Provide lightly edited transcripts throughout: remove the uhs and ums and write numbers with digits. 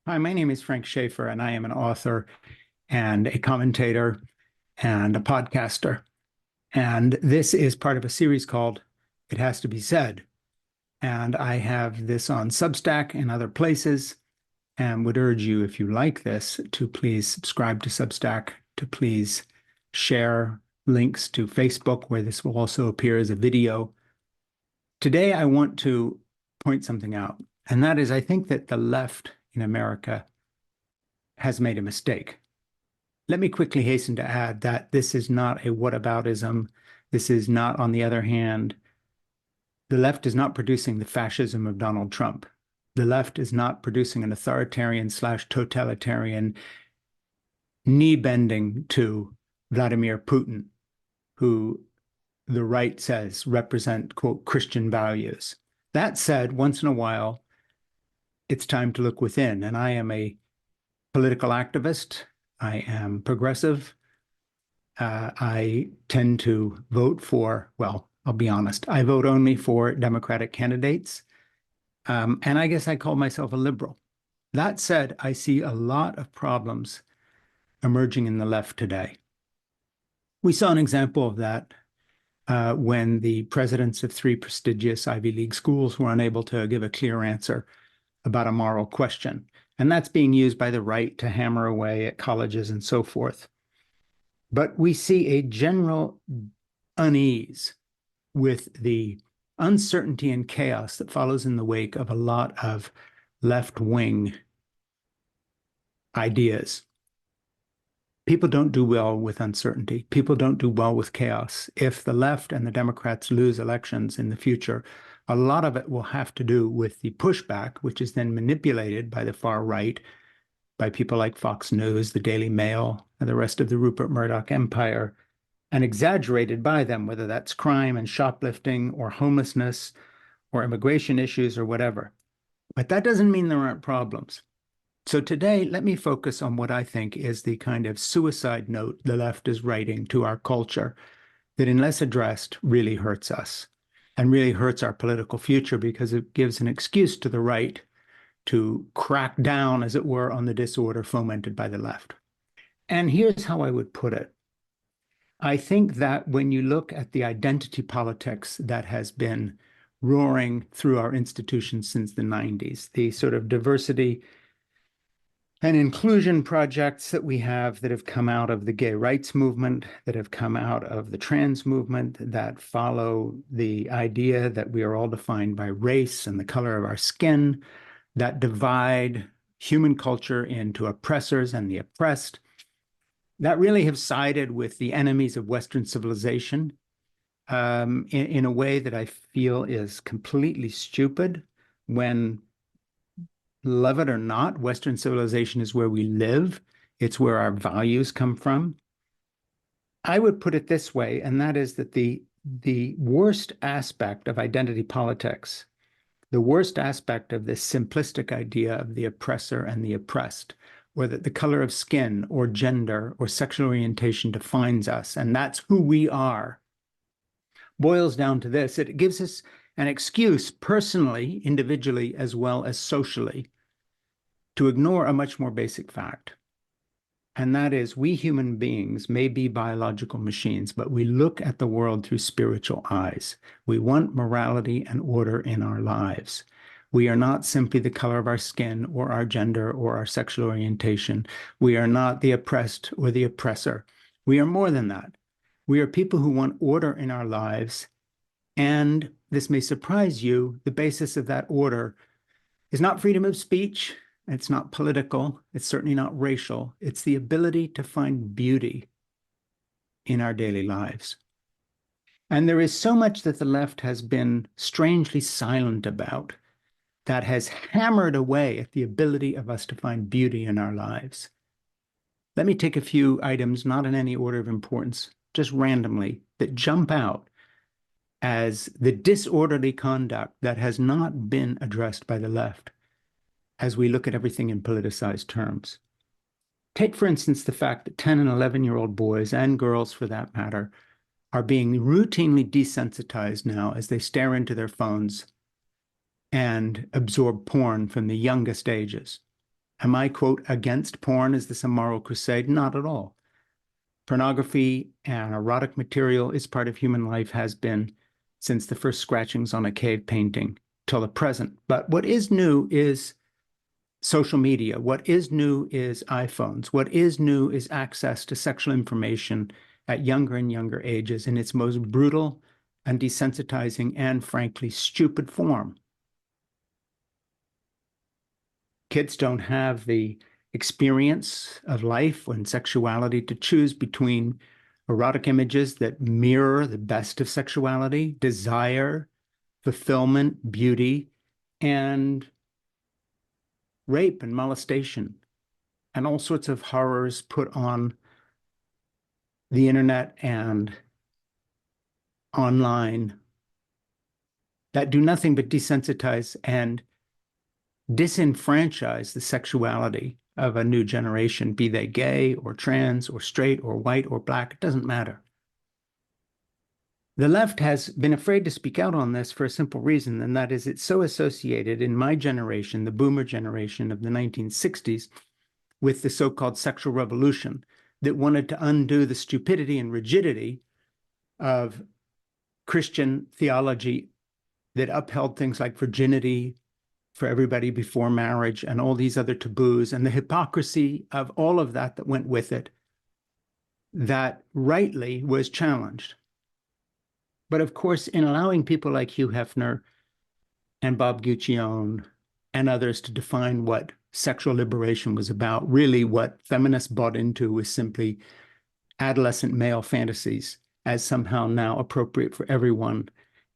Hi, my name is Frank Schaefer, and I am an author and a commentator and a podcaster. And this is part of a series called It Has to Be Said. And I have this on Substack and other places, and would urge you, if you like this, to please subscribe to Substack, to please share links to Facebook, where this will also appear as a video. Today, I want to point something out, and that is I think that the left in America has made a mistake. Let me quickly hasten to add that this is not a whataboutism. This is not, on the other hand, the left is not producing the fascism of Donald Trump. The left is not producing an authoritarian / totalitarian knee bending to Vladimir Putin, who the right says represent, quote, Christian values. That said, once in a while, it's time to look within. And I am a political activist. I am progressive. I tend to vote for, well, I'll be honest, I vote only for Democratic candidates. And I guess I call myself a liberal. That said, I see a lot of problems emerging in the left today. We saw an example of that when the presidents of 3 prestigious Ivy League schools were unable to give a clear answer about a moral question. And that's being used by the right to hammer away at colleges and so forth. But we see a general unease with the uncertainty and chaos that follows in the wake of a lot of left-wing ideas. People don't do well with uncertainty. People don't do well with chaos. If the left and the Democrats lose elections in the future, a lot of it will have to do with the pushback, which is then manipulated by the far right, by people like Fox News, the Daily Mail, and the rest of the Rupert Murdoch empire, and exaggerated by them, whether that's crime and shoplifting or homelessness or immigration issues or whatever. But that doesn't mean there aren't problems. So today, let me focus on what I think is the kind of suicide note the left is writing to our culture that, unless addressed, really hurts us and really hurts our political future, because it gives an excuse to the right to crack down, as it were, on the disorder fomented by the left. And here's how I would put it. I think that when you look at the identity politics that has been roaring through our institutions since the 90s, the sort of diversity and inclusion projects that we have that have come out of the gay rights movement, that have come out of the trans movement, that follow the idea that we are all defined by race and the color of our skin, that divide human culture into oppressors and the oppressed, that really have sided with the enemies of Western civilization in a way that I feel is completely stupid. When, love it or not, Western civilization is where we live. It's where our values come from. I would put it this way, and that is that the worst aspect of identity politics, the worst aspect of this simplistic idea of the oppressor and the oppressed, or that the color of skin or gender or sexual orientation defines us, and that's who we are, boils down to this. It gives us an excuse personally, individually, as well as socially, to ignore a much more basic fact. And that is, we human beings may be biological machines, but we look at the world through spiritual eyes. We want morality and order in our lives. We are not simply the color of our skin or our gender or our sexual orientation. We are not the oppressed or the oppressor. We are more than that. We are people who want order in our lives. And this may surprise you, the basis of that order is not freedom of speech. It's not political. It's certainly not racial. It's the ability to find beauty in our daily lives. And there is so much that the left has been strangely silent about that has hammered away at the ability of us to find beauty in our lives. Let me take a few items, not in any order of importance, just randomly, that jump out as the disorderly conduct that has not been addressed by the left as we look at everything in politicized terms. Take, for instance, the fact that 10 and 11-year-old boys, and girls for that matter, are being routinely desensitized now as they stare into their phones and absorb porn from the youngest ages. Am I, quote, against porn? Is this a moral crusade? Not at all. Pornography and erotic material is part of human life, has been since the first scratchings on a cave painting till the present. But what is new is social media. What is new is iPhones. What is new is access to sexual information at younger and younger ages in its most brutal and desensitizing and, frankly, stupid form. Kids don't have the experience of life and sexuality to choose between erotic images that mirror the best of sexuality, desire, fulfillment, beauty, and rape and molestation, and all sorts of horrors put on the internet and online that do nothing but desensitize and disenfranchise the sexuality of a new generation, be they gay or trans or straight or white or black, it doesn't matter. The left has been afraid to speak out on this for a simple reason, and that is it's so associated in my generation, the boomer generation of the 1960s, with the so-called sexual revolution that wanted to undo the stupidity and rigidity of Christian theology that upheld things like virginity for everybody before marriage and all these other taboos and the hypocrisy of all of that that went with it, that rightly was challenged. But of course, in allowing people like Hugh Hefner and Bob Guccione and others to define what sexual liberation was about, really what feminists bought into was simply adolescent male fantasies as somehow now appropriate for everyone.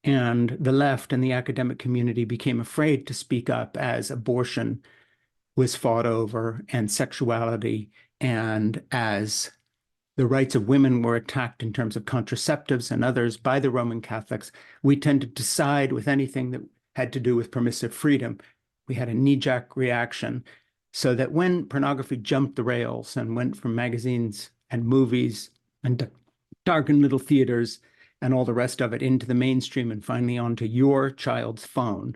And the left and the academic community became afraid to speak up as abortion was fought over and sexuality, and as the rights of women were attacked in terms of contraceptives and others by the Roman Catholics. We tended to side with anything that had to do with permissive freedom. We had a knee-jerk reaction, so that when pornography jumped the rails and went from magazines and movies and darkened little theaters and all the rest of it into the mainstream and finally onto your child's phone,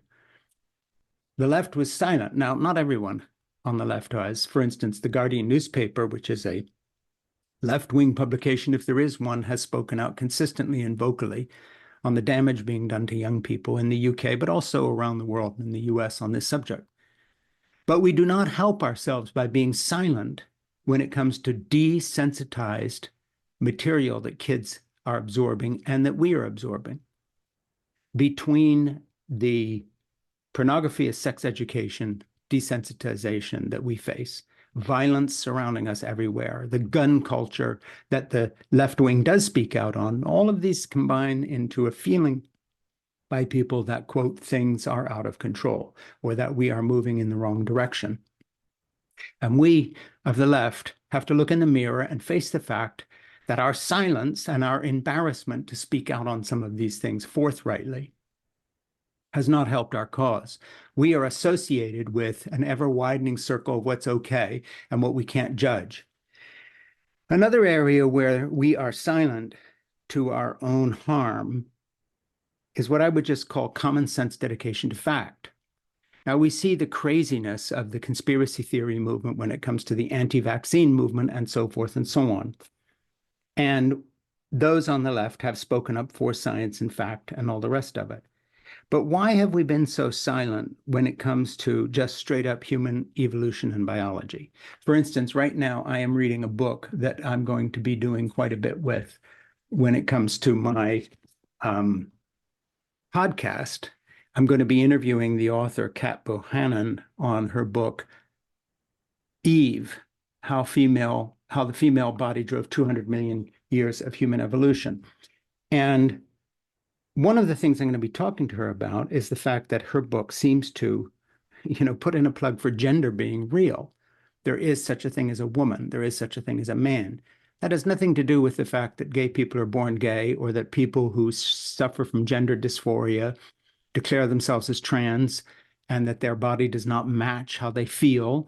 the left was silent. Now, not everyone on the left was. For instance, the Guardian newspaper, which is a left-wing publication, if there is one, has spoken out consistently and vocally on the damage being done to young people in the UK, but also around the world in the US on this subject. But we do not help ourselves by being silent when it comes to desensitized material that kids are absorbing and that we are absorbing. Between the pornography as sex education, desensitization that we face, violence surrounding us everywhere, the gun culture that the left wing does speak out on, all of these combine into a feeling by people that, quote, things are out of control or that we are moving in the wrong direction. And we of the left have to look in the mirror and face the fact that our silence and our embarrassment to speak out on some of these things forthrightly has not helped our cause. We are associated with an ever-widening circle of what's okay and what we can't judge. Another area where we are silent to our own harm is what I would just call common sense dedication to fact. Now, we see the craziness of the conspiracy theory movement when it comes to the anti-vaccine movement and so forth and so on. And those on the left have spoken up for science and fact and all the rest of it. But why have we been so silent when it comes to just straight up human evolution and biology? For instance, right now I am reading a book that I'm going to be doing quite a bit with when it comes to my podcast. I'm going to be interviewing the author Kat Bohannon on her book, Eve, how the female body drove 200 million years of human evolution. And one of the things I'm going to be talking to her about is the fact that her book seems to, put in a plug for gender being real. There is such a thing as a woman. There is such a thing as a man. That has nothing to do with the fact that gay people are born gay or that people who suffer from gender dysphoria declare themselves as trans and that their body does not match how they feel.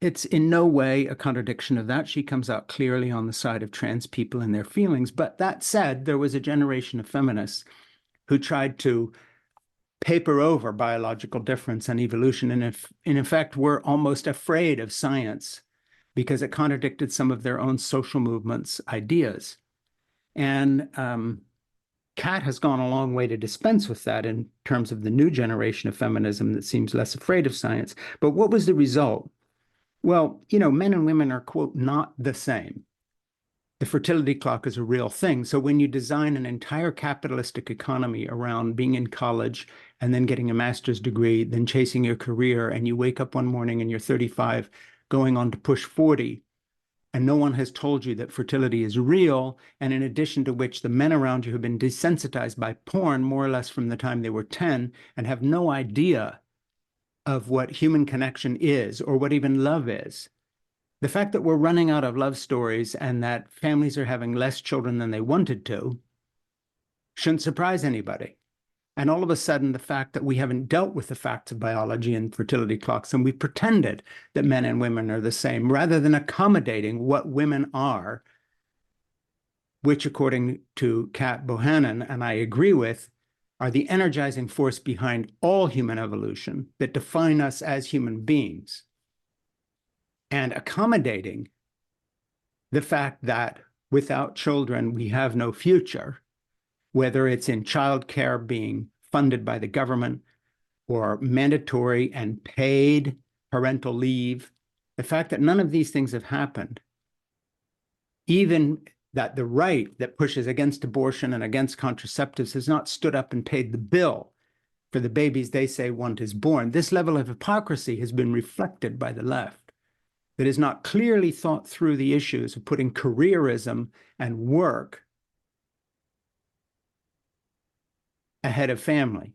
It's in no way a contradiction of that. She comes out clearly on the side of trans people and their feelings. But that said, there was a generation of feminists who tried to paper over biological difference and evolution. And if, in effect, we're almost afraid of science because it contradicted some of their own social movements' ideas. And Kat has gone a long way to dispense with that in terms of the new generation of feminism that seems less afraid of science. But what was the result? Well, men and women are, quote, not the same. The fertility clock is a real thing. So when you design an entire capitalistic economy around being in college and then getting a master's degree, then chasing your career, and you wake up one morning and you're 35, going on to push 40, and no one has told you that fertility is real, and in addition to which the men around you have been desensitized by porn more or less from the time they were 10 and have no idea of what human connection is or what even love is. The fact that we're running out of love stories and that families are having less children than they wanted to shouldn't surprise anybody. And all of a sudden, the fact that we haven't dealt with the facts of biology and fertility clocks, and we've pretended that men and women are the same, rather than accommodating what women are, which, according to Kat Bohannon, and I agree with, are the energizing force behind all human evolution that define us as human beings. And accommodating the fact that without children, we have no future, whether it's in childcare being funded by the government or mandatory and paid parental leave, the fact that none of these things have happened, even that the right that pushes against abortion and against contraceptives has not stood up and paid the bill for the babies they say want is born. This level of hypocrisy has been reflected by the left, that has not clearly thought through the issues of putting careerism and work ahead of family.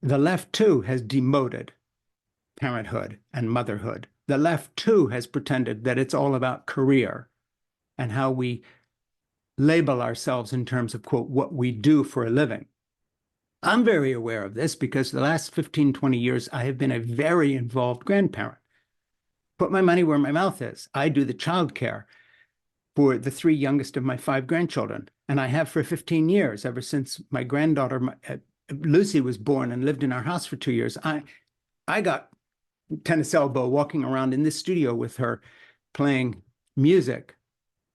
The left, too, has demoted parenthood and motherhood. The left, too, has pretended that it's all about career and how we label ourselves in terms of, quote, what we do for a living. I'm very aware of this because the last 15, 20 years, I have been a very involved grandparent. Put my money where my mouth is. I do the childcare for the 3 youngest of my 5 grandchildren, and I have for 15 years, ever since my granddaughter, Lucy, was born and lived in our house for 2 years. I got tennis elbow walking around in this studio with her playing music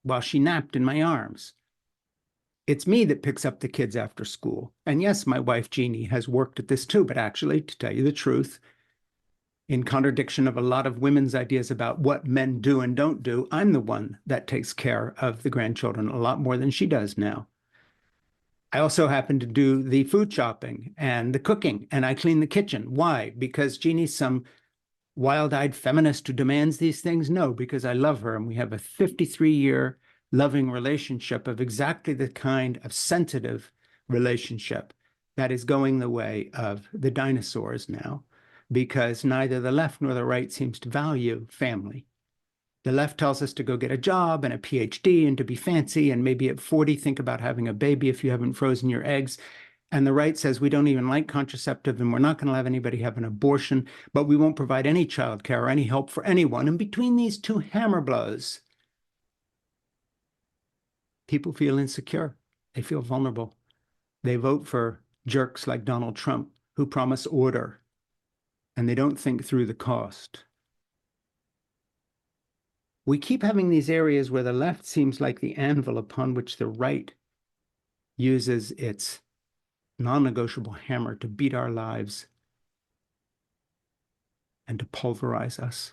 while she napped in my arms. It's me that picks up the kids after school. And yes, my wife, Jeannie, has worked at this too, but actually, to tell you the truth, in contradiction of a lot of women's ideas about what men do and don't do, I'm the one that takes care of the grandchildren a lot more than she does now. I also happen to do the food shopping and the cooking, and I clean the kitchen. Why? Because Jeannie's some wild-eyed feminist who demands these things? No, because I love her, and we have a 53-year loving relationship of exactly the kind of sensitive relationship that is going the way of the dinosaurs now, because neither the left nor the right seems to value family. The left tells us to go get a job and a PhD and to be fancy, and maybe at 40 think about having a baby if you haven't frozen your eggs. And the right says we don't even like contraceptive and we're not going to let anybody have an abortion, but we won't provide any child care or any help for anyone. And between these two hammer blows, people feel insecure. They feel vulnerable. They vote for jerks like Donald Trump who promise order, and they don't think through the cost. We keep having these areas where the left seems like the anvil upon which the right uses its non-negotiable hammer to beat our lives and to pulverize us.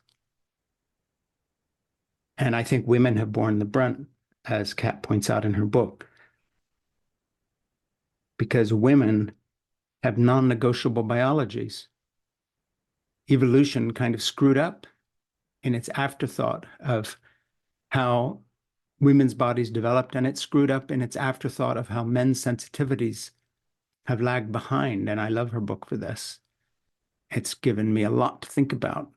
And I think women have borne the brunt, as Kat points out in her book, because women have non-negotiable biologies. Evolution kind of screwed up in its afterthought of how women's bodies developed, and it screwed up in its afterthought of how men's sensitivities have lagged behind. And I love her book for this. It's given me a lot to think about.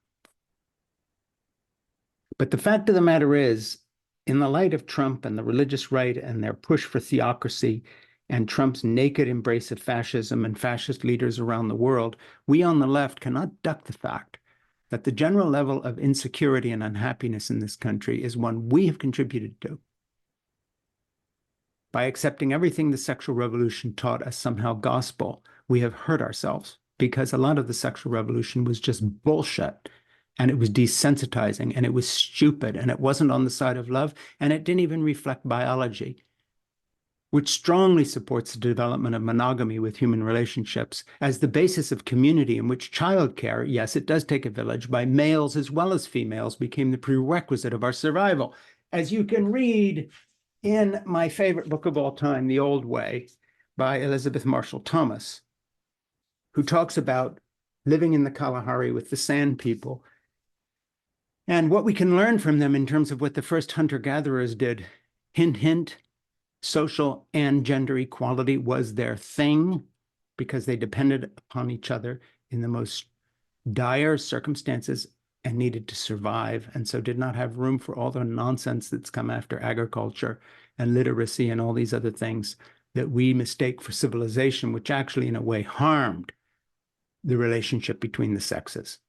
But the fact of the matter is, in the light of Trump and the religious right and their push for theocracy and Trump's naked embrace of fascism and fascist leaders around the world, we on the left cannot duck the fact that the general level of insecurity and unhappiness in this country is one we have contributed to by accepting everything the sexual revolution taught as somehow gospel, we have hurt ourselves because a lot of the sexual revolution was just bullshit. And it was desensitizing and it was stupid and it wasn't on the side of love and it didn't even reflect biology, which strongly supports the development of monogamy with human relationships as the basis of community in which childcare, yes, it does take a village, by males as well as females, became the prerequisite of our survival. As you can read in my favorite book of all time, The Old Way, by Elizabeth Marshall Thomas, who talks about living in the Kalahari with the Sand People and what we can learn from them in terms of what the first hunter-gatherers did. Hint, hint, social and gender equality was their thing because they depended upon each other in the most dire circumstances and needed to survive, and so did not have room for all the nonsense that's come after agriculture and literacy and all these other things that we mistake for civilization, which actually in a way harmed the relationship between the sexes.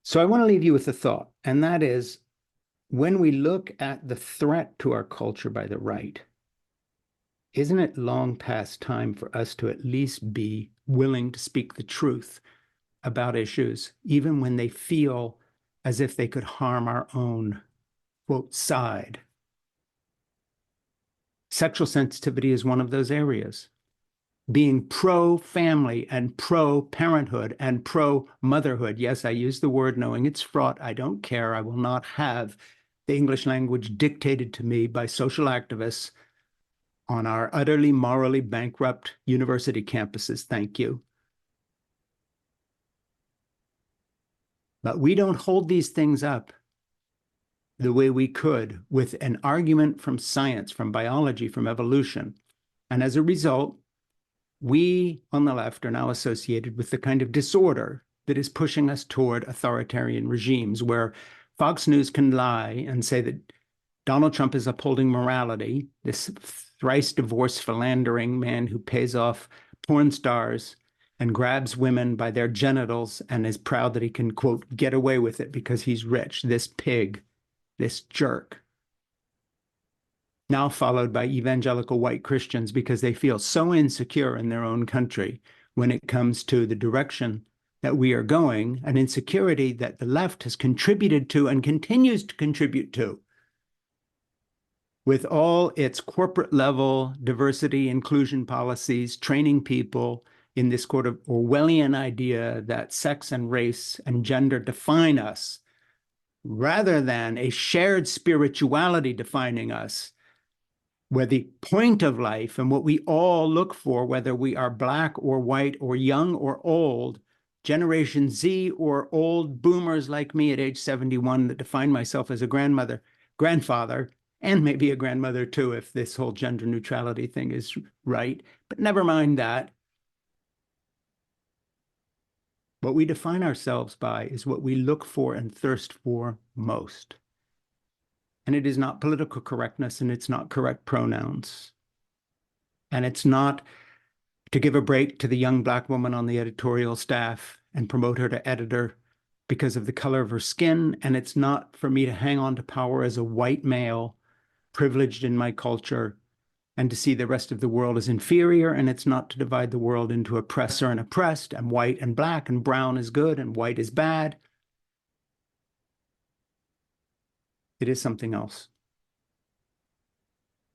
So I want to leave you with a thought, and that is, when we look at the threat to our culture by the right, isn't it long past time for us to at least be willing to speak the truth about issues, even when they feel as if they could harm our own, quote, side? Sexual sensitivity is one of those areas. Being pro-family and pro-parenthood and pro-motherhood. Yes, I use the word knowing it's fraught. I don't care. I will not have the English language dictated to me by social activists on our utterly morally bankrupt university campuses. Thank you. But we don't hold these things up the way we could with an argument from science, from biology, from evolution. And as a result, we on the left are now associated with the kind of disorder that is pushing us toward authoritarian regimes where Fox News can lie and say that Donald Trump is upholding morality, this thrice divorced philandering man who pays off porn stars and grabs women by their genitals and is proud that he can, quote, get away with it because he's rich, this pig, this jerk. Now followed by evangelical white Christians because they feel so insecure in their own country when it comes to the direction that we are going, an insecurity that the left has contributed to and continues to contribute to with all its corporate level diversity inclusion policies, training people in this sort of Orwellian idea that sex and race and gender define us rather than a shared spirituality defining us, where the point of life and what we all look for, whether we are black or white or young or old, Generation Z or old boomers like me at age 71 that define myself as a grandfather, and maybe a grandmother too, if this whole gender neutrality thing is right. But never mind that. What we define ourselves by is what we look for and thirst for most. And it is not political correctness, and it's not correct pronouns. And it's not to give a break to the young black woman on the editorial staff and promote her to editor because of the color of her skin. And it's not for me to hang on to power as a white male, privileged in my culture, and to see the rest of the world as inferior. And it's not to divide the world into oppressor and oppressed, and white and black, and brown is good and white is bad. It is something else.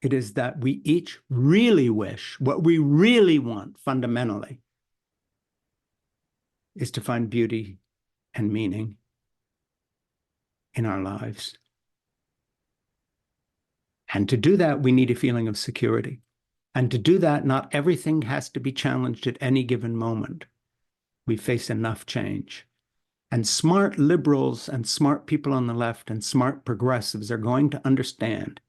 It is that we each really wish, what we really want fundamentally is to find beauty and meaning in our lives. And to do that, we need a feeling of security. And to do that, not everything has to be challenged at any given moment. We face enough change. And smart liberals and smart people on the left and smart progressives are going to understand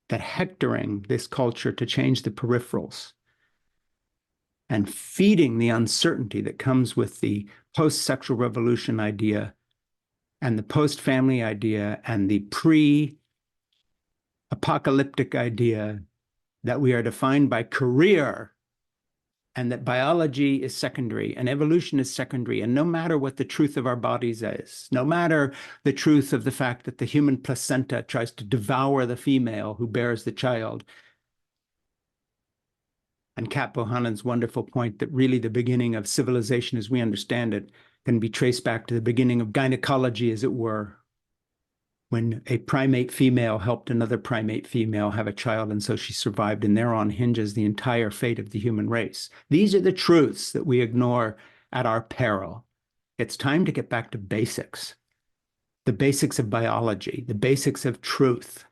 that hectoring this culture to change the peripherals and feeding the uncertainty that comes with the post-sexual revolution idea and the post-family idea and the pre-apocalyptic idea that we are defined by career and that biology is secondary and evolution is secondary. And no matter what the truth of our bodies is, no matter the truth of the fact that the human placenta tries to devour the female who bears the child, and Kat Bohannon's wonderful point that really the beginning of civilization as we understand it can be traced back to the beginning of gynecology, as it were, when a primate female helped another primate female have a child, and so she survived, and thereon hinges the entire fate of the human race. These are the truths that we ignore at our peril. It's time to get back to basics, the basics of biology, the basics of truth,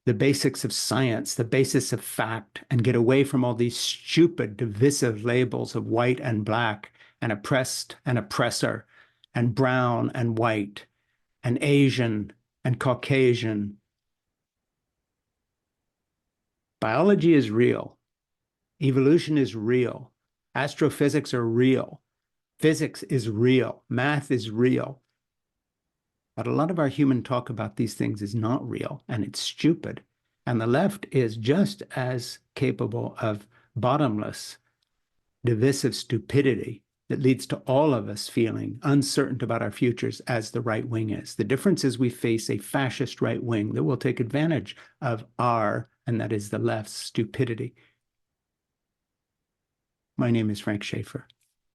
the basics of science, the basis of fact, and get away from all these stupid, divisive labels of white and black, and oppressed and oppressor, and brown and white, and Asian and Caucasian. Biology is real. Evolution is real. Astrophysics are real. Physics is real. Math is real. But a lot of our human talk about these things is not real, and it's stupid. And the left is just as capable of bottomless, divisive stupidity that leads to all of us feeling uncertain about our futures as the right wing is. The difference is we face a fascist right wing that will take advantage of our, and that is the left's, stupidity. My name is Frank Schaeffer.